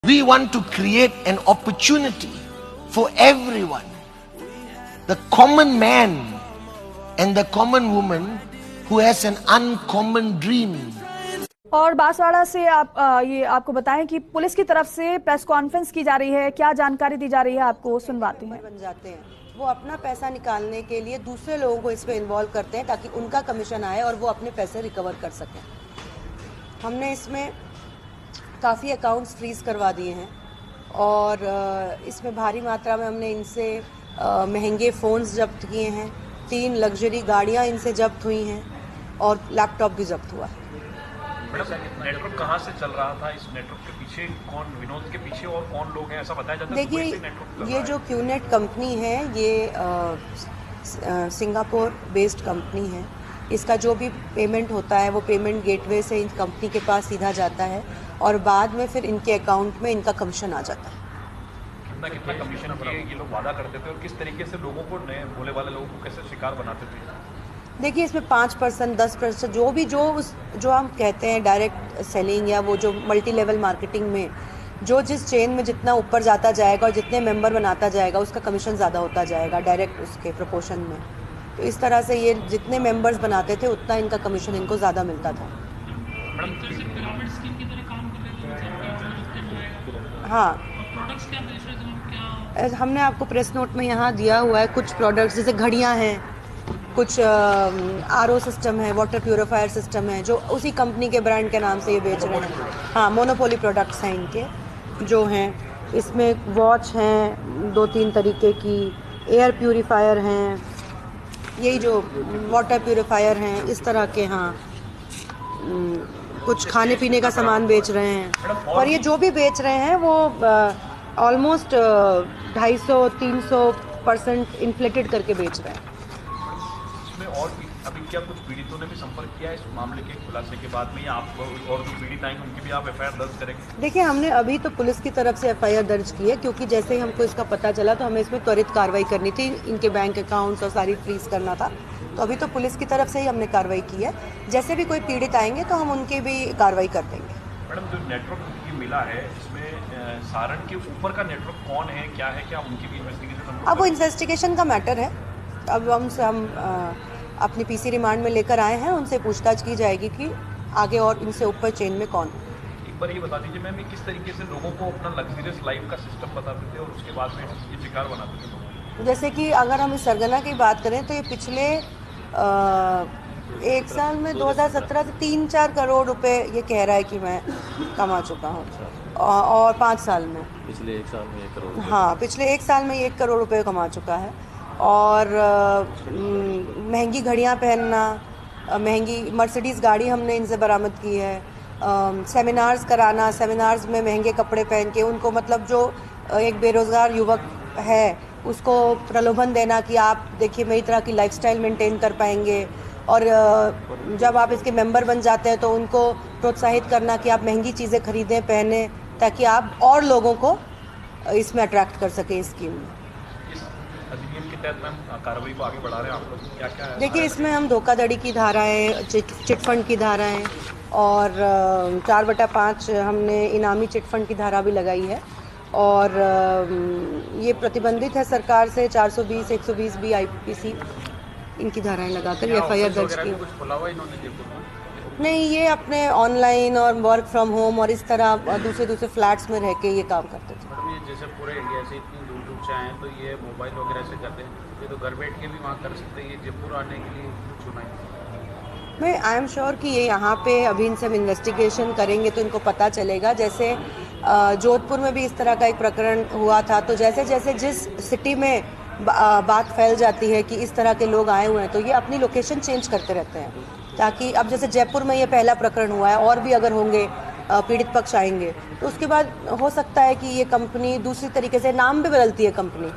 We want to create an opportunity for everyone, the common man and the common woman who has an uncommon dream. और बांसवाड़ा से आप ये आपको बताएं कि पुलिस की तरफ से प्रेस कॉन्फ्रेंस की जा रही है, क्या जानकारी दी जा रही है, आपको सुनवाते हैं। बन जाते हैं, वो अपना पैसा निकालने के लिए दूसरे लोगों को इसमें इन्वॉल्व करते हैं ताकि उनका कमीशन आए और वो अपने पैसे रिकवर कर सकें। हमने इसमें काफ़ी अकाउंट्स फ्रीज करवा दिए हैं और इसमें भारी मात्रा में हमने इनसे महंगे फ़ोन्स जब्त किए हैं, 3 लग्जरी गाड़ियां इनसे जब्त हुई हैं और लैपटॉप भी जब्त हुआ है। नेटवर्क कहाँ से चल रहा था? इस नेटवर्क के पीछे कौन, विनोद के पीछे और कौन लोग हैं, ऐसा बताया जाता है? देखिए, ये जो क्यूनेट कंपनी है ये सिंगापुर बेस्ड कंपनी है। इसका जो भी पेमेंट होता है वो पेमेंट गेटवे से इन कंपनी के पास सीधा जाता है और बाद में फिर इनके अकाउंट में इनका कमीशन आ जाता है। कितना कमीशन ये लोग वादा करते थे और किस तरीके से लोगों को, नए भोले वाले लोगों को कैसे शिकार बनाते थे? देखिए, इसमें 5%, 10% जो हम कहते हैं डायरेक्ट सेलिंग या वो जो मल्टी लेवल मार्केटिंग में जो जिस चेन में जितना ऊपर जाता जाएगा और जितने मेंबर बनाता जाएगा उसका कमीशन ज़्यादा होता जाएगा डायरेक्ट उसके प्रोपोर्शन में। तो इस तरह से ये जितने मेंबर्स बनाते थे उतना इनका कमीशन इनको ज़्यादा मिलता था। हाँ, हमने आपको प्रेस नोट में यहाँ दिया हुआ है कुछ प्रोडक्ट्स, जैसे घड़ियाँ हैं, कुछ आरओ सिस्टम है, वाटर प्यूरिफायर सिस्टम है, जो उसी कंपनी के ब्रांड के नाम से ये बेच रहे हैं। हाँ, मोनोपोली प्रोडक्ट्स हैं इनके जो हैं। इसमें वॉच हैं 2-3 तरीके की, एयर प्यूरिफायर हैं, यही जो वाटर प्यूरिफायर हैं इस तरह के। हाँ, कुछ खाने पीने का सामान बेच रहे हैं और ये जो भी बेच रहे हैं वो ऑलमोस्ट 250-300% इन्फ्लेटेड करके बेच रहे हैं। इसमें और भी अभी क्या कुछ पीड़ितों ने भी संपर्क किया इस मामले के खुलासे के बाद में, या आप और जो पीड़ित आएंगे उनकी भी आप एफआईआर दर्ज करेंगे? देखिए, हमने अभी तो पुलिस की तरफ से एफआईआर दर्ज की है क्योंकि जैसे ही हमको इसका पता चला तो हमें इसमें त्वरित कार्रवाई करनी थी, इनके बैंक अकाउंट्स और सारी फ्रीज करना था। तो अभी तो पुलिस की तरफ से ही हमने कार्रवाई की है। जैसे भी कोई पीड़ित आएंगे तो हम उनकी भी कार्रवाई कर देंगे। मैडम, जो नेटवर्क मिला है इसमें सारण के ऊपर का नेटवर्क कौन है, क्या है, क्या उनकी भी इन्वेस्टिगेशन? अब वो इन्वेस्टिगेशन का मैटर है। अब हम अपनी पीसी रिमांड में लेकर आए हैं, उनसे पूछताछ की जाएगी कि आगे और इनसे ऊपर चेन में कौन। एक बार ये बता दीजिए मैम, किस तरीके से लोगों को अपना लग्जरियस लाइफ का सिस्टम बताते थे और उसके बाद में ये शिकार बनाते थे लोगों को? जैसे कि अगर हम इस सरगना की बात करें तो ये पिछले 1 साल में 2017 से 3-4 करोड़ रुपए ये कह रहा है कि मैं कमा चुका हूँ और 5 साल में पिछले 1 साल में 1 करोड़। हाँ, पिछले 1 साल में 1 करोड़ रुपए कमा चुका है। और महंगी घड़ियाँ पहनना, महंगी मर्सिडीज़ गाड़ी हमने इनसे बरामद की है। सेमिनार्स कराना, सेमिनार्स में महंगे कपड़े पहन के उनको, मतलब जो एक बेरोज़गार युवक है उसको प्रलोभन देना कि आप देखिए मेरी तरह की लाइफस्टाइल मेंटेन कर पाएंगे, और जब आप इसके मेंबर बन जाते हैं तो उनको प्रोत्साहित करना कि आप महंगी चीज़ें खरीदें, पहने, ताकि आप और लोगों को इसमें अट्रैक्ट कर सकें इस स्कीम में। अधिनियम के तहत मैम कार्रवाई को आगे बढ़ा रहे हैं आप लोग, क्या क्या है? देखिए, इसमें हम धोखाधड़ी की धाराएं, चिटफंड की धाराएं और 4/5 हमने इनामी चिटफंड की धारा भी लगाई है और ये प्रतिबंधित है सरकार से। 420, 120 भी IPC इनकी धाराएं लगाकर ये एफआईआर दर्ज की। नहीं, ये अपने ऑनलाइन और वर्क फ्रॉम होम और इस तरह दूसरे फ्लैट्स में रह के ये काम करते थे। मैडम, ये जैसे पूरे इंडिया से इतनी दूर दूर से आए हैं तो ये मोबाइल वगैरह से करते हैं, ये तो घर बैठ के भी वहाँ कर सकते हैं, ये जयपुर आने के लिए चुना है? मैं आई एम श्योर कि ये यहाँ पे अभी इनसे हम इन्वेस्टिगेशन करेंगे तो इनको पता चलेगा। जैसे जोधपुर में भी इस तरह का एक प्रकरण हुआ था, तो जैसे जैसे जिस सिटी में बात फैल जाती है कि इस तरह के लोग आए हुए हैं तो ये अपनी लोकेशन चेंज करते रहते हैं, ताकि अब जैसे जयपुर में ये पहला प्रकरण हुआ है और भी अगर होंगे पीड़ित पक्ष आएंगे तो उसके बाद हो सकता है कि ये कंपनी दूसरी तरीके से नाम भी बदलती है कंपनी।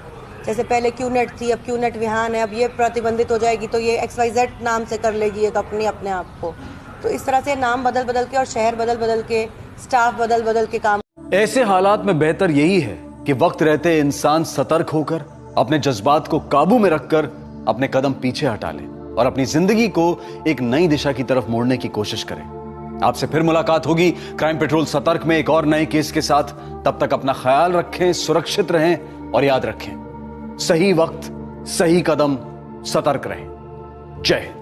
जैसे पहले क्यूनेट थी, अब क्यूनेट विहान है, अब ये प्रतिबंधित हो जाएगी तो ये XYZ नाम से कर लेगी ये कंपनी अपने आप को। तो इस तरह से नाम बदल बदल के और शहर बदल बदल के, स्टाफ बदल बदल के काम। ऐसे हालात में बेहतर यही है कि वक्त रहते इंसान सतर्क होकर अपने जज्बात को काबू में रखकर अपने कदम पीछे हटा ले और अपनी जिंदगी को एक नई दिशा की तरफ मोड़ने की कोशिश करें। आपसे फिर मुलाकात होगी क्राइम पेट्रोल सतर्क में एक और नए केस के साथ। तब तक अपना ख्याल रखें, सुरक्षित रहें और याद रखें, सही वक्त, सही कदम, सतर्क रहें। जय हिंद।